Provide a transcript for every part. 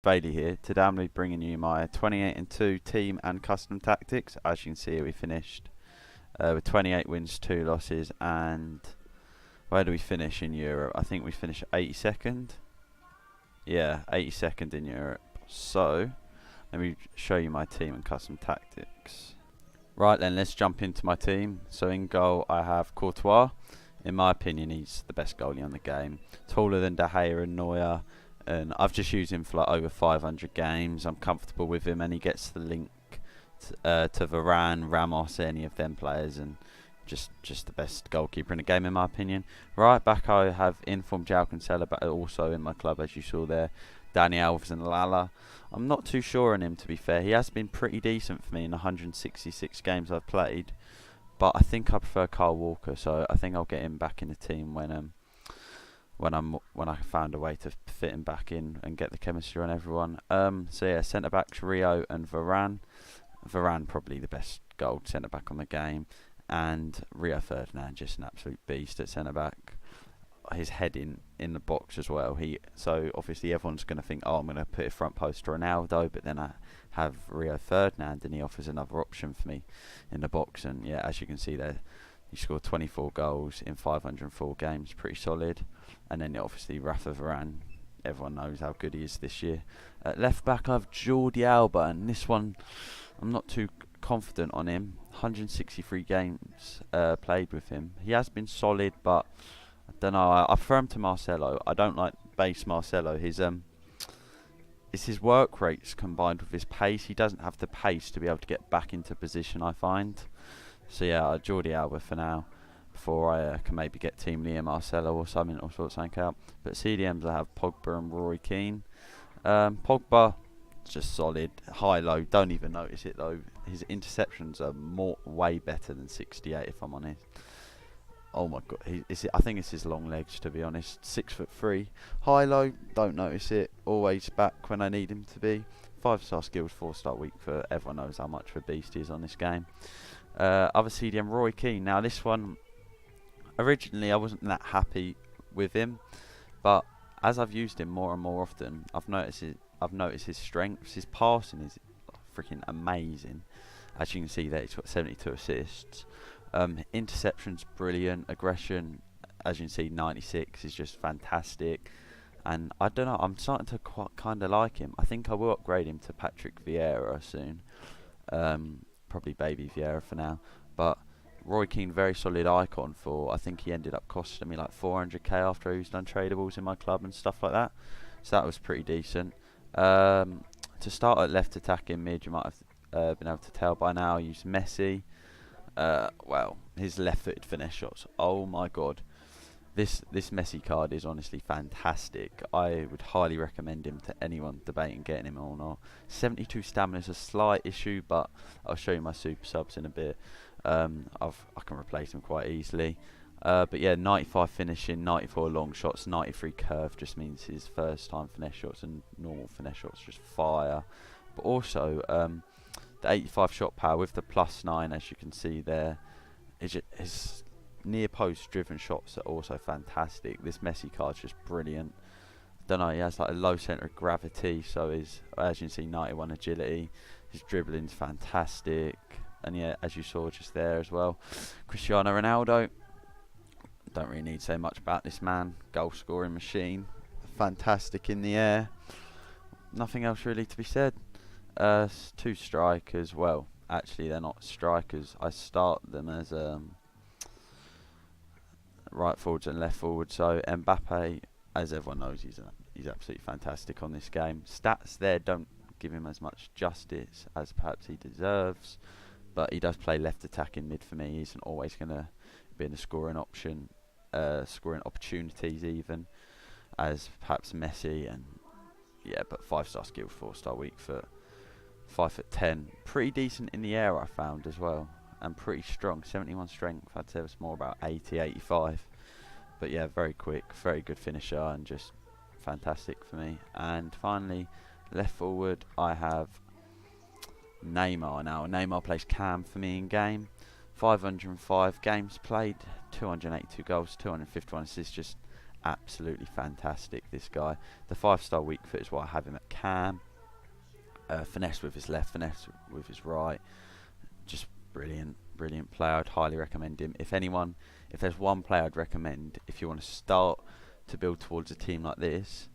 Bailey here. Today I'm going to be bringing you my 28 and 2 team and custom tactics. As you can see, we finished with 28 wins, 2 losses, and where do we finish in Europe? I think we finished 82nd. Yeah, 82nd in Europe. So, let me show you my team and custom tactics. Right then, let's jump into my team. So in goal, I have Courtois. In my opinion, he's the best goalie on the game. Taller than De Gea and Neuer. And I've just used him for like over 500 games. I'm comfortable with him, and he gets the link to Varane, Ramos, any of them players, and just the best goalkeeper in the game in my opinion. Right back, I have informed João Cancelo, but also in my club, as you saw there, Dani Alves and Lala. I'm not too sure on him, to be fair. He has been pretty decent for me in the 166 games I've played, but I think I prefer Kyle Walker, so I think I'll get him back in the team when I found a way to fit him back in and get the chemistry on everyone. So yeah, centre backs Rio and Varane. Varane probably the best goal centre back on the game, and Rio Ferdinand just an absolute beast at centre back. His head in the box as well. So obviously everyone's going to think, oh, I'm going to put a front post to Ronaldo, but then I have Rio Ferdinand, and he offers another option for me in the box. And yeah, as you can see there, he scored 24 goals in 504 games, pretty solid. And then obviously Rafa Varane, everyone knows how good he is this year. At left back I have Jordi Alba, and this one I'm not too confident on him. 163 games played with him. He has been solid, but I don't know. I prefer him to Marcelo. I don't like base Marcelo. It's his work rates combined with his pace. He doesn't have the pace to be able to get back into position, I find. So yeah, Jordi Alba for now, before I can maybe get Team Liam Marcelo or something, or sort something out. But CDMs I have Pogba and Roy Keane. Pogba, just solid, high-low, don't even notice it though. His interceptions are way better than 68 if I'm honest. Oh my god, I think it's his long legs, to be honest. 6'3", high-low, don't notice it, always back when I need him to be. 5-star skills, 4-star weak, for everyone knows how much of a beast he is on this game. Other CDM, Roy Keane. Now this one, originally I wasn't that happy with him, but as I've used him more and more often, I've noticed his strengths. His passing is freaking amazing. As you can see there, he's got 72 assists. Interceptions brilliant. Aggression, as you can see, 96 is just fantastic. And I don't know, I'm starting to kind of like him. I think I will upgrade him to Patrick Vieira soon. Probably baby Vieira for now. But Roy Keane, very solid icon for, I think he ended up costing me like 400k after he was done tradables in my club and stuff like that. So that was pretty decent. To start at left attacking mid, you might have been able to tell by now, I use Messi. Well, his left-footed finesse shots, oh my god. This Messi card is honestly fantastic. I would highly recommend him to anyone debating getting him or not. 72 stamina is a slight issue, but I'll show you my super subs in a bit. I can replace him quite easily. But yeah, 95 finishing, 94 long shots, 93 curve just means his first time finesse shots and normal finesse shots just fire. But also the 85 shot power with the +9, as you can see there, his near post driven shots are also fantastic. This Messi card's just brilliant. Don't know, he has like a low centre of gravity, so as you can see, 91 agility. His dribbling's fantastic, and yeah, as you saw just there as well, Cristiano Ronaldo. Don't really need to say much about this man. Goal scoring machine, fantastic in the air. Nothing else really to be said. 2 strikers. Well, actually they're not strikers. I start them as right forwards and left forwards. So Mbappe, as everyone knows, he's absolutely fantastic on this game. Stats there don't give him as much justice as perhaps he deserves, but he does play left attacking mid for me. He isn't always going to be in the scoring option, scoring opportunities even, as perhaps Messi. And yeah, but 5-star skills, 4-star weak foot, 5'10", pretty decent in the air I found as well, and pretty strong. 71 strength. I'd say it's more about 80, 85. But yeah, very quick, very good finisher, and just fantastic for me. And finally, left forward, I have Neymar. Now, Neymar plays cam for me in game. 505 games played, 282 goals, 251 assists, just absolutely fantastic, this guy. The 5-star weak foot is why I have him at cam. Finesse with his left, finesse with his right. Just brilliant player. I'd highly recommend him. If there's one player I'd recommend, if you want to start to build towards a team like this,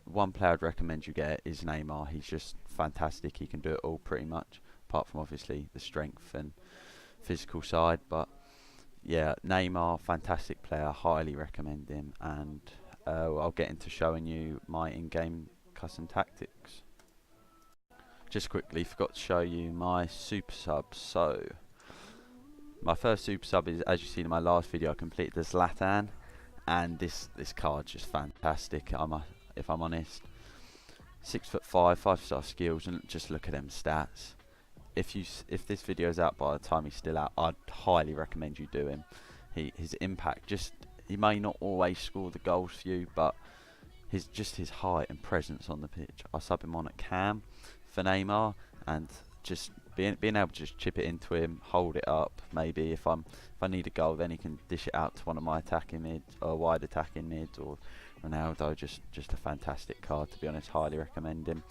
one player I'd recommend you get is Neymar. He's just fantastic. He can do it all pretty much, apart from obviously the strength and physical side. But yeah, Neymar, fantastic player. Highly recommend him. And I'll get into showing you my in-game custom tactics. Just quickly, forgot to show you my super subs. So my first super sub is, as you seen in my last video, I completed the Zlatan, and this card's just fantastic. If I'm honest, 6'5", 5-star skills, and just look at them stats. If this video's out by the time he's still out, I'd highly recommend you do him. His impact, he may not always score the goals for you, but his height and presence on the pitch. I sub him on at cam for Neymar, and just being able to just chip it into him, hold it up. Maybe if I need a goal, then he can dish it out to one of my attacking mids or wide attacking mids, or Ronaldo. Just a fantastic card, to be honest. Highly recommend him.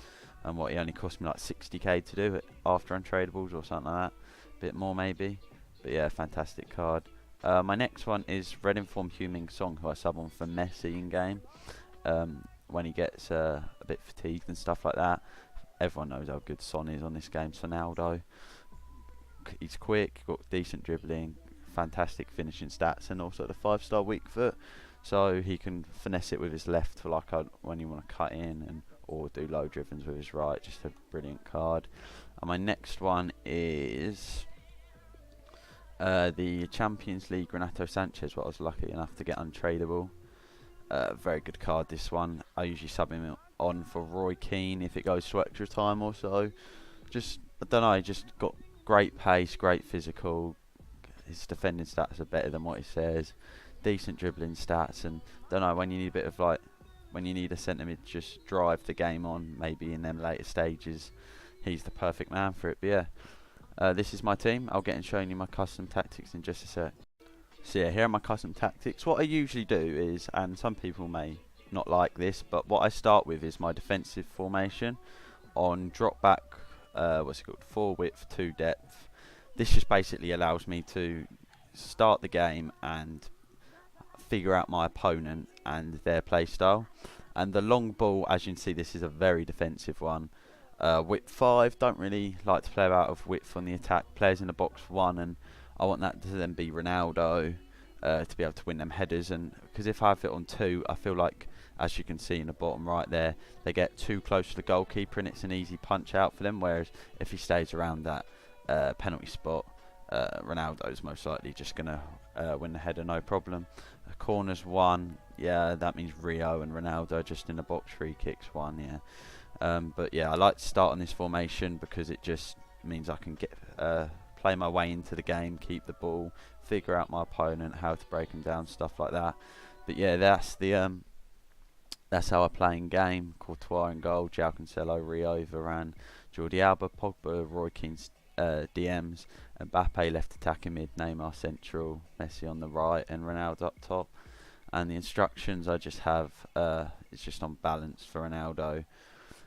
And he only cost me like 60k to do it after untradables or something like that, a bit more maybe. But yeah, fantastic card. My next one is Red Informed Heung-min Son, who I sub on for Messi in game. When he gets a bit fatigued and stuff like that. Everyone knows how good Son is on this game. Ronaldo. He's quick, got decent dribbling, fantastic finishing stats, and also the 5-star weak foot. So he can finesse it with his left for like when you want to cut in, or do low drivens with his right. Just a brilliant card. And my next one is the Champions League Renato Sanchez, what I was lucky enough to get untradable. Very good card, this one. I usually sub him on for Roy Keane if it goes to extra time or so. I don't know, he just got great pace, great physical. His defending stats are better than what he says. Decent dribbling stats, and don't know, when you need a bit of when you need a centre mid to just drive the game on, maybe in them later stages, he's the perfect man for it. But yeah, this is my team. I'll get in showing you my custom tactics in just a sec. So yeah, here are my custom tactics. What I usually do is, and some people may not like this, but what I start with is my defensive formation on drop back, 4 width, 2 depth. This just basically allows me to start the game and figure out my opponent and their play style. And the long ball, as you can see, this is a very defensive one. Width 5, don't really like to play out of width on the attack. Players in the box 1, and I want that to then be Ronaldo to be able to win them headers. And because if I have it on 2, I feel like, as you can see in the bottom right there, they get too close to the goalkeeper and it's an easy punch out for them. Whereas if he stays around that penalty spot, Ronaldo's most likely just going to win the header, no problem. Corners 1, yeah, that means Rio and Ronaldo just in the box. Free kicks 1, yeah. But yeah, I like to start on this formation because it just means I can get play my way into the game, keep the ball, figure out my opponent, how to break him down, stuff like that. But yeah, that's how I play in game. Courtois in goal, João Cancelo, Rio, Varane, Jordi Alba, Pogba, Roy Keane's DMs, Mbappe left attacking mid, Neymar central, Messi on the right, and Ronaldo up top. And the instructions I just have, it's just on balance for Ronaldo,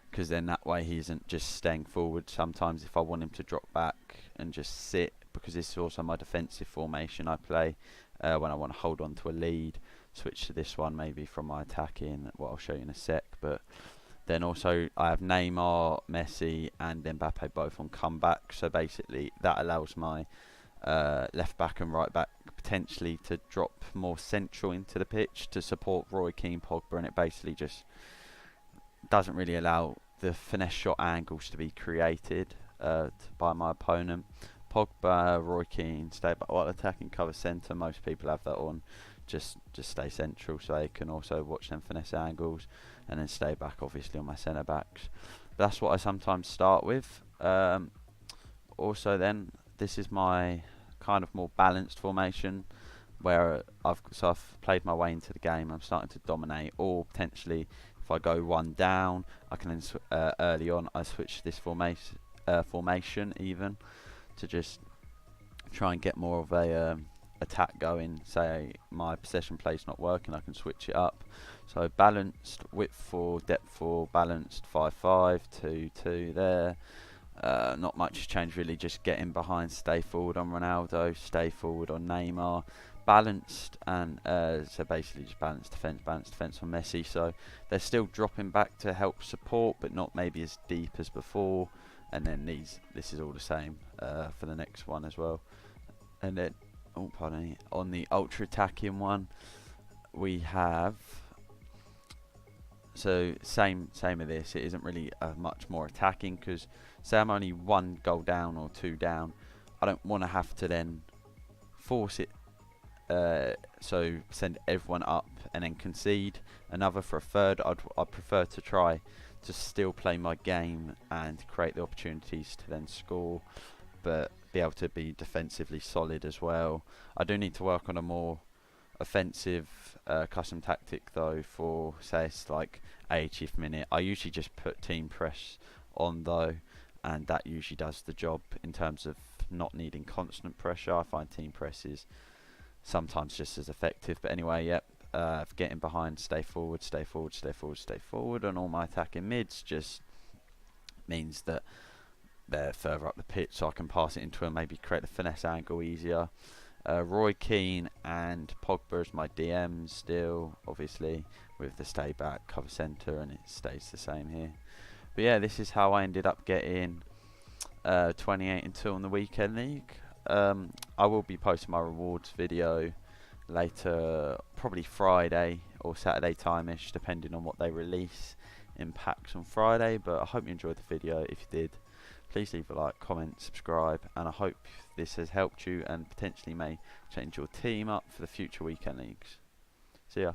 because then that way he isn't just staying forward. Sometimes if I want him to drop back and just sit, because this is also my defensive formation I play when I want to hold on to a lead, switch to this one maybe from my attacking, what I'll show you in a sec. But then also I have Neymar, Messi and Mbappe both on comeback, so basically that allows my left back and right back potentially to drop more central into the pitch to support Roy Keane, Pogba, and it basically just doesn't really allow the finesse shot angles to be created by my opponent. Pogba, Roy Keane, stay back while attacking, cover centre. Most people have that on. Just stay central so they can also watch them finesse angles, and then stay back obviously on my centre backs. That's what I sometimes start with. Also then, this is my kind of more balanced formation where I've played my way into the game. I'm starting to dominate, or potentially if I go one down, I can then early on I switch this formation even to just try and get more of a attack going. Say my possession play's not working, I can switch it up. So balanced, width 4, depth 4, balanced 5-5, 2-2 there. Not much change really, just getting behind, stay forward on Ronaldo, stay forward on Neymar. Balanced, and so basically just balanced defence on Messi. So they're still dropping back to help support, but not maybe as deep as before. And then this is all the same for the next one as well. And then, oh pardon me, on the ultra attacking one, we have, so same with this. It isn't really much more attacking, because say I'm only 1 goal down or 2 down, I don't want to have to then force it. So send everyone up and then concede another for a third. I'd prefer to try to still play my game and create the opportunities to then score, but be able to be defensively solid as well. I do need to work on a more offensive custom tactic though, for say it's like 80th minute. I usually just put team press on though, and that usually does the job in terms of not needing constant pressure. I find team press is sometimes just as effective. But anyway, yep, getting behind, stay forward, and all my attacking mids just means that they're further up the pitch, so I can pass it into them, maybe create the finesse angle easier. Roy Keane and Pogba as my DMs still, obviously, with the stay back, cover centre, and it stays the same here. But yeah, this is how I ended up getting 28-2 on the weekend league. I will be posting my rewards video later, probably Friday or Saturday time-ish, depending on what they release in packs on Friday. But I hope you enjoyed the video. If you did, please leave a like, comment, subscribe, and I hope this has helped you and potentially may change your team up for the future weekend leagues. See ya.